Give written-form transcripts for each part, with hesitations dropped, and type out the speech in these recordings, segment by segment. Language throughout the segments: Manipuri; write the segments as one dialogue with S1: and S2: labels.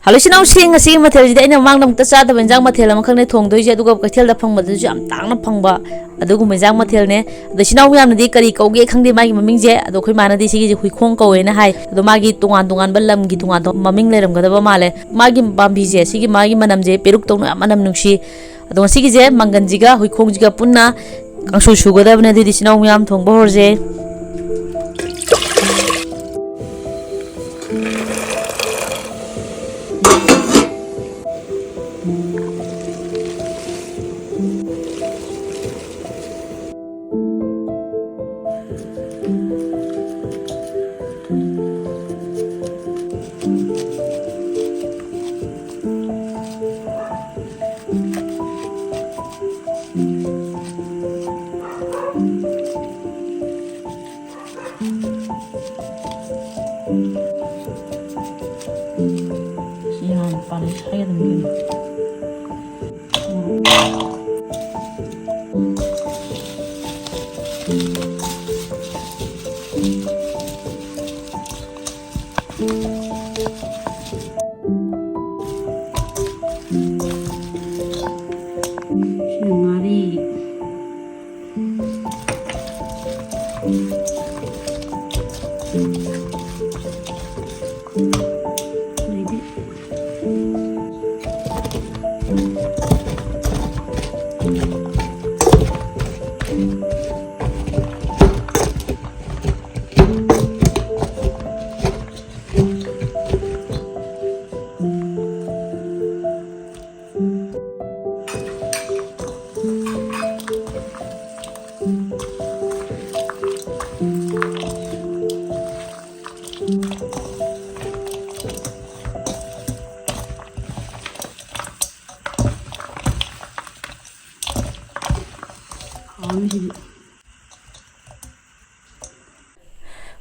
S1: Hallucinau sing a sing mathel jida ina mang nam ta cha da benjang mathel am khang ne thong doi je aduga kaithel da phang ma du am tang na phang ba adugu benjang mathel ne adu sinau yam na di kari kau ge khang de magi maming je adu khoi mana di sigi je hui khong kau na hai adu magi tungan tungan ba lam gi tungan maming le ram ga da ba male magi bambi je sigi magi manam je peruk tong na manam nungsi adu sigi je mangan jiga hui khong jiga punna kangsu su ga da bne di sinau yam thong ba hor je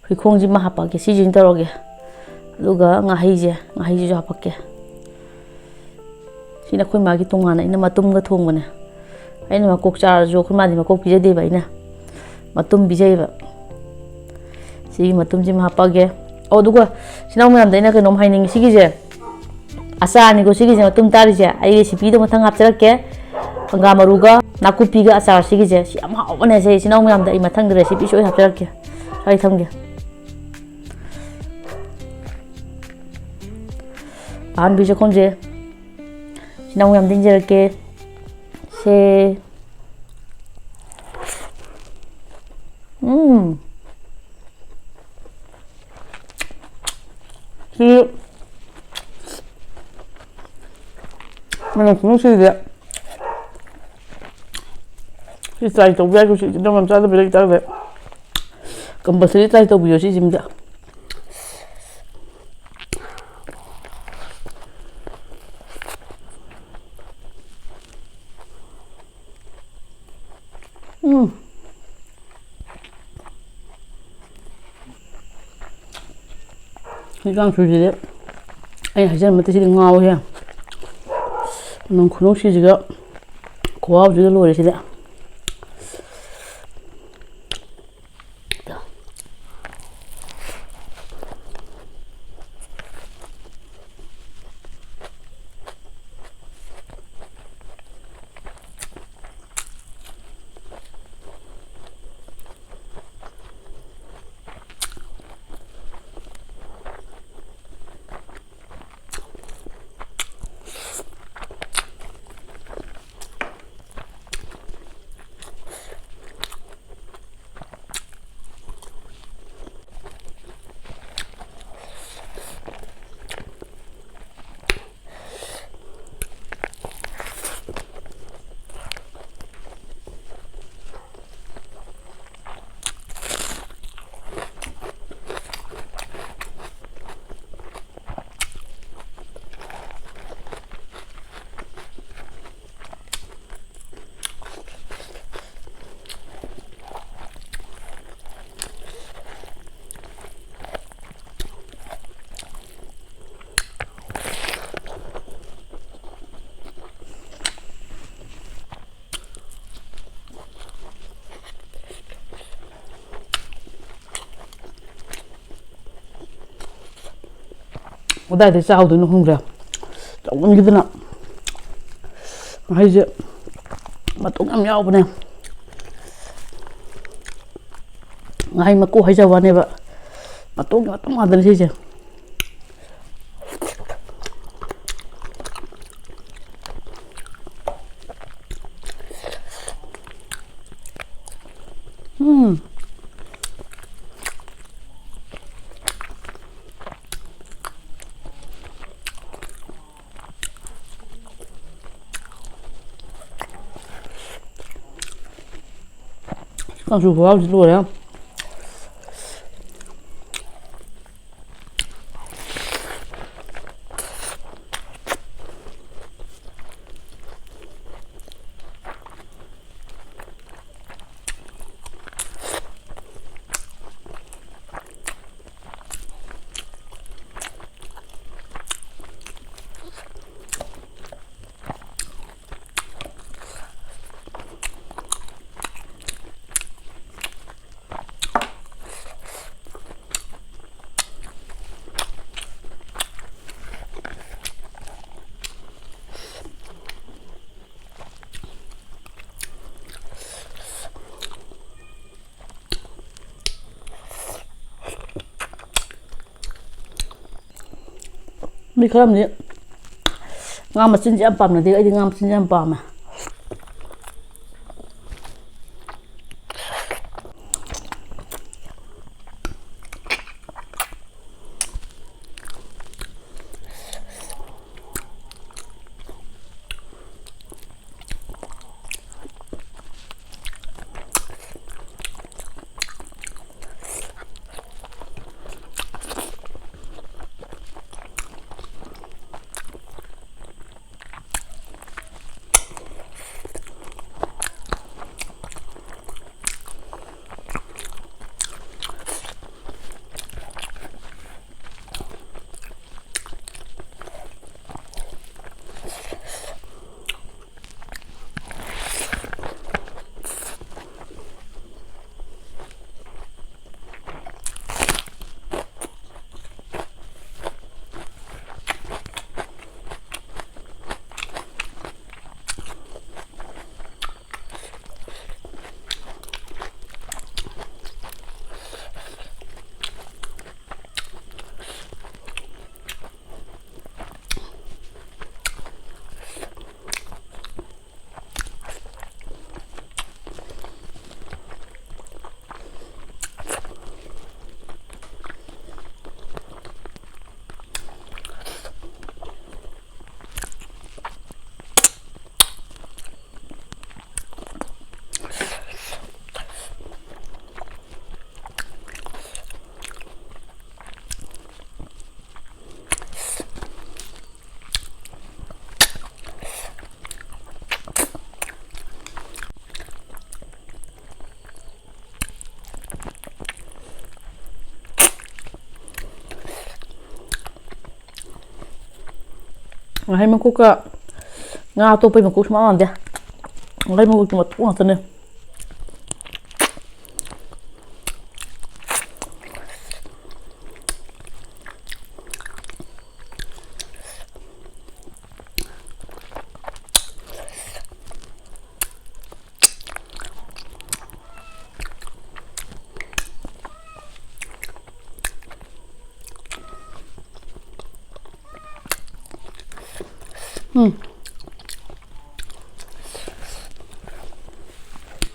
S1: hui khong ji ma hapa ke si jin toroge aduga ngahi je jo hapa ke sina khoi ma gi tungana ina matum ga thong bane aina ma kok char jo khoi ma di ma kok pije de ba ina matum bijai ba si matum ji ma hapa ge o duga sina ma da ina ke nom haining si gi je asa ni go si gi je matum tari je ai recipe do mathang hap charak ke panga maruga nakupi ga achar si gi je si am ha bane se sina ma da I mathang de recipe soi hap charak ke ai tham ge an bija konje sinau yam dinjer ke se si mana kuno si dia si try to bia ku si no mam cha da bia ta ve compulsory try to bia si jimja 이강 주지래 아니 하지 않으면 뜻이 ngaojei 넌 그놈 시지가 고아우 지가 로레시래 어디다 싸우도 있는 홍자
S2: ꯆꯥꯎꯃꯟꯈꯤꯗꯅ ꯉꯥꯍꯩꯁꯦ ꯃꯇꯣꯡ ꯌꯥꯝ ꯌꯥꯎꯕꯅꯦ ꯉꯥꯍꯩ ꯃꯀꯨ ꯍꯩꯖꯕ ꯋꯥꯅꯦꯕ ꯃꯇꯣꯡ ꯉꯥꯛꯇꯅꯤ ꯁꯤꯁꯦ ꯀꯥꯡꯁꯨ ꯈꯨꯍꯥꯎꯁꯤ ꯂꯣꯏꯔꯦ ꯃꯤ ꯈꯔꯝꯗꯤ ꯉꯥ ꯃꯆꯤꯟꯁꯦ ꯌꯥꯝ ꯄꯥꯝꯅꯗꯦ ꯑꯩꯗꯤ ꯉꯥ ꯃꯆꯤꯟꯁꯦ ꯌꯥꯝ ꯄꯥꯝꯃꯦ ꯉꯥꯍꯩ ꯃꯀꯣꯛꯀ ꯉꯥ ꯑꯇꯣꯞꯄꯩ ꯃꯀꯣꯛ ꯁꯨꯡꯃꯥꯟ ꯃꯥꯟꯗꯦ ꯉꯥꯍꯩ ꯃꯀꯣꯛꯇꯤ ꯃꯇꯣꯡ ꯉꯥꯛꯇꯅꯦ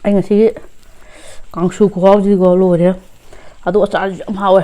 S2: ꯑꯩ ꯉꯁꯤꯒꯤ ꯀꯥꯡꯁꯨ ꯈꯨꯍꯥꯎꯁꯤꯀꯣ ꯂꯣꯏꯔꯦ ꯑꯗꯣ ꯑꯆꯥꯔꯁꯨ ꯌꯥꯝ ꯍꯥꯎꯋꯦ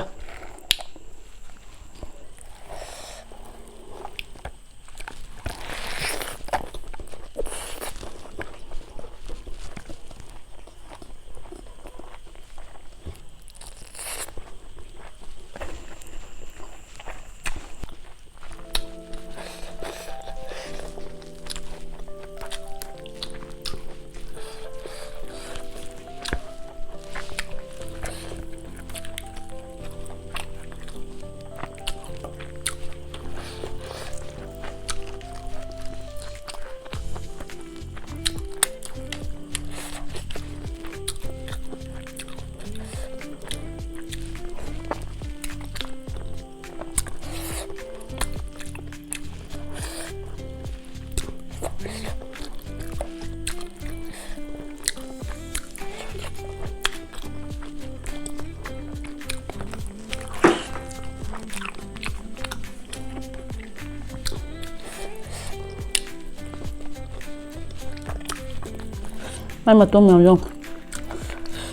S2: ꯃꯥꯏ ꯃꯇꯣꯡ ꯃꯌꯥꯝ ꯌꯦꯡꯉꯣ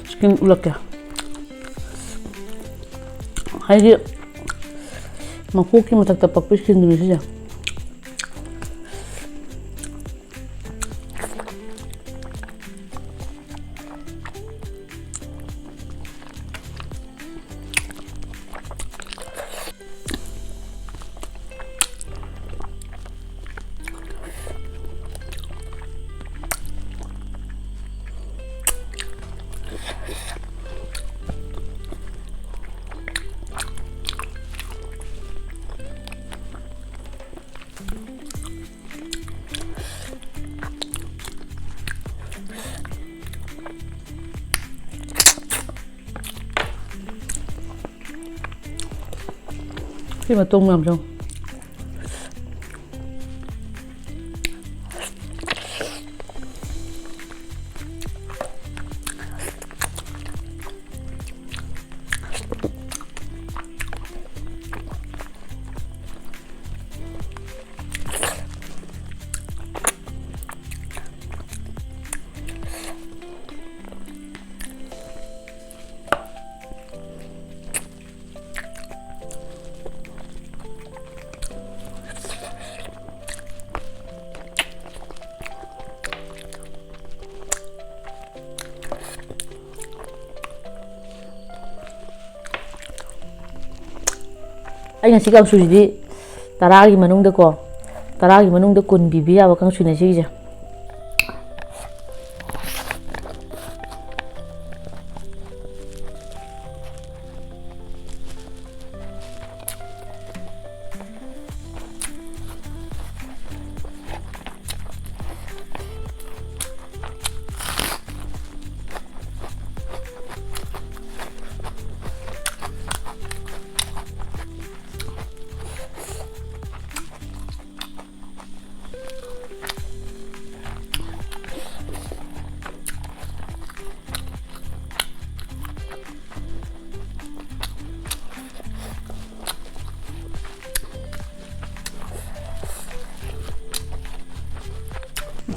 S2: ꯁ꯭ꯀꯤꯟ ꯎꯠꯂꯛꯀꯦ ꯍꯥꯏꯗꯤ ꯃꯀꯣꯛꯀꯤ ꯃꯊꯛꯇ ꯄꯛꯄ ꯁ꯭ꯀꯤꯟꯗꯨꯅꯤ ꯁꯤꯁꯦ ꯁꯤ ꯃꯇꯣꯡ ꯃꯌꯥꯝ ꯌꯦꯡꯉꯣ ꯑꯩ ꯉꯁꯤ ꯀꯥꯡꯁꯨꯁꯤꯗꯤ 10ꯒꯤ ꯃꯅꯨꯡꯗꯀꯣ 10ꯒꯤ ꯃꯅꯨꯡꯗ 10 ꯄꯤꯕ ꯌꯥꯕ ꯀꯥꯡꯁꯨꯅꯦ ꯁꯤꯒꯤꯁꯦ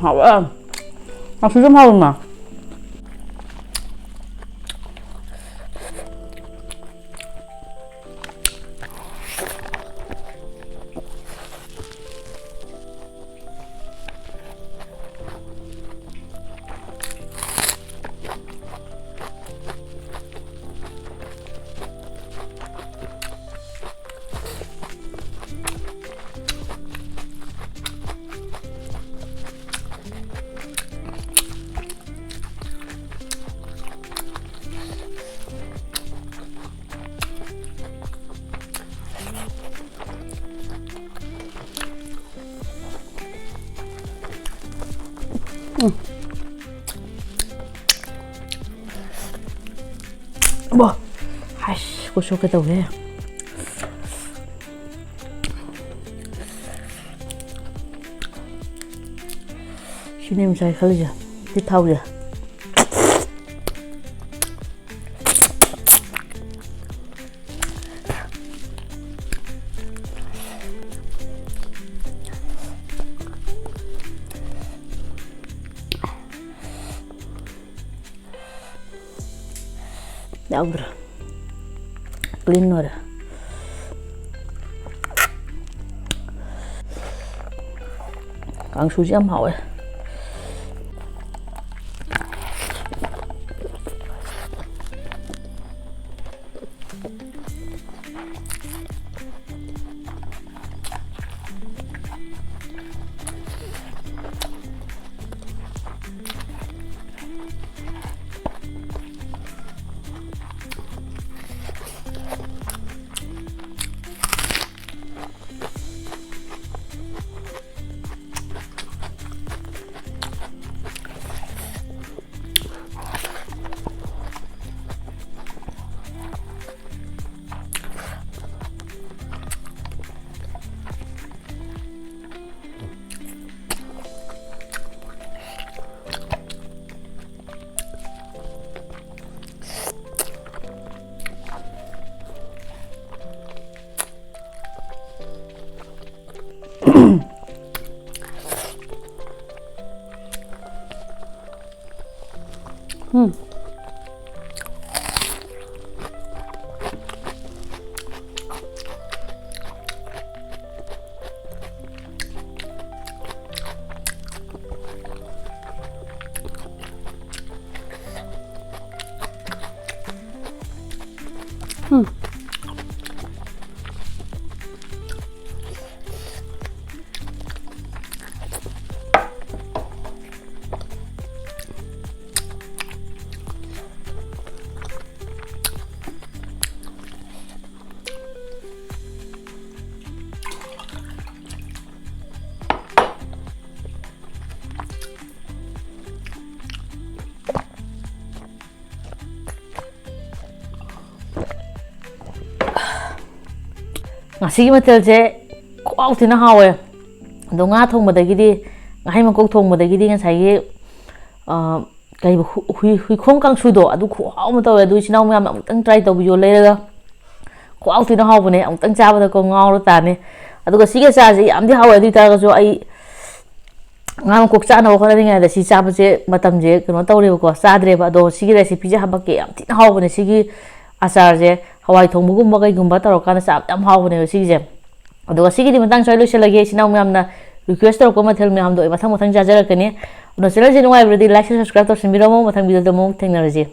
S2: 하와 술 좀 하고 마 뭐, 아이씨, 고소하겠다 왜? 신임 잘 걸리자, 비타오자. 나오더라. 끌린 노래. 강수지 안 하와. ngasi mathilse khawtina hawe do nga thongmadagidi ngai makok thongmadagidi ngasai kai hui khong kang sudo adu khaw ma tawe adu sinau myam amtang try tawbiyo leiraga khawtina hawbane amtang chabada ko ngawro tane adu ga sige saje amdi hawe adu taraga jo ai nga makok chana ho khana ngai da si chabaje matamje kono tawreba ko sadre ba do sige recipe je habake amtina hawbane sige achar je hawai thongmugumba kaigumba tarokana sa am hawbane sige aduga sigidi matang choi loiselage sinau myamna request tor ko mathel myam do mathang mathang jajarakani no channel je nuai brodi like subscribe tor simbiramo mathang video do mo thengnaraje